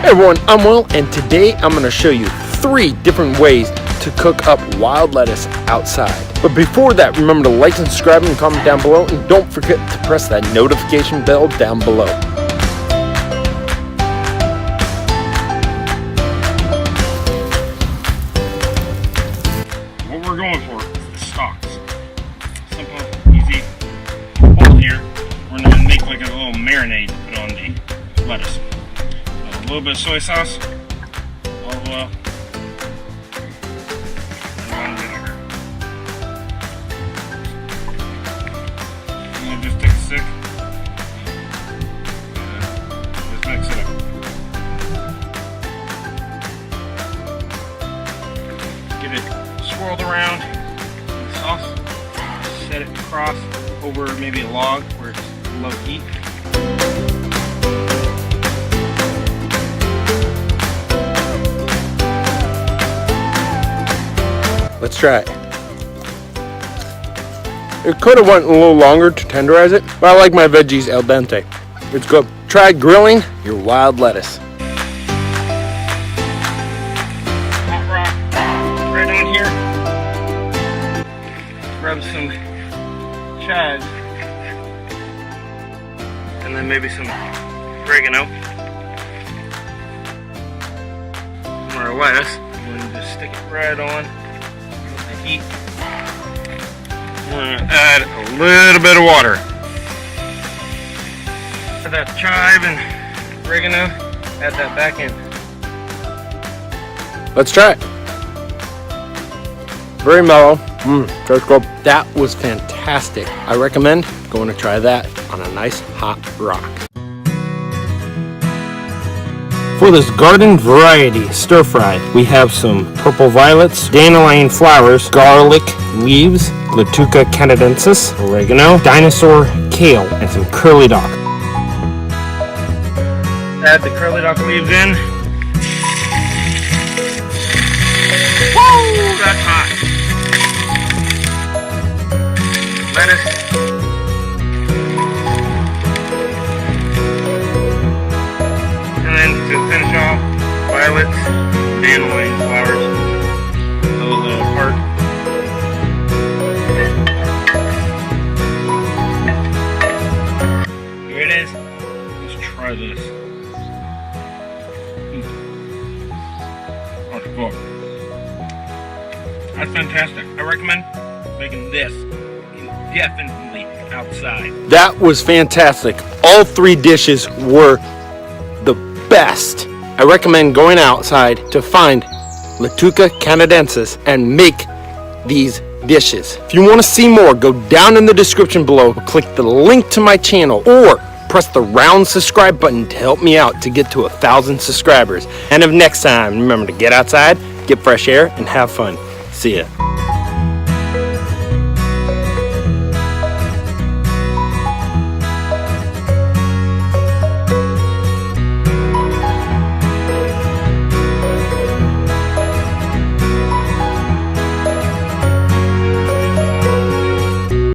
Hey everyone, I'm Will, and today I'm going to show you 3 different ways to cook up wild lettuce outside. But before that, remember to like and subscribe and comment down below, and don't forget to press that notification bell down below. What we're going for is the stalks. Simple, easy. Bowl here, we're going to make like a little marinade to put on the lettuce. A little bit of soy sauce, olive oil, and vinegar. I'm going to just take a stick and just mix it up. Get it swirled around in the sauce. Set it across over maybe a log where it's low heat. Let's try it. It could have went a little longer to tenderize it, but I like my veggies al dente. It's good. Try grilling your wild lettuce. Hot rock right on here. Grab some chives and then maybe some oregano. Some of our lettuce, and then just stick it right on. Heat. We're going to add a little bit of water. Add that chive and oregano, add that back in. Let's try it. Very mellow. That's good. That was fantastic. I recommend going to try that on a nice hot rock. For this garden variety stir fry, we have some purple violets, dandelion flowers, garlic leaves, Lactuca Canadensis, oregano, dinosaur kale, and some curly dock. Add the curly dock leaves in. Woo! That's hot. Lettuce. To finish off, violets, dandelion flowers, a little apart. Here it is. Let's try this. Oh, it's good. That's fantastic. I recommend making this indefinitely outside. That was fantastic. All 3 dishes were the best. I recommend going outside to find Lactuca Canadensis and make these dishes. If you want to see more, go down in the description below, click the link to my channel, or press the round subscribe button to help me out to get to 1,000 subscribers. And if next time, remember to get outside, get fresh air, and have fun. See ya.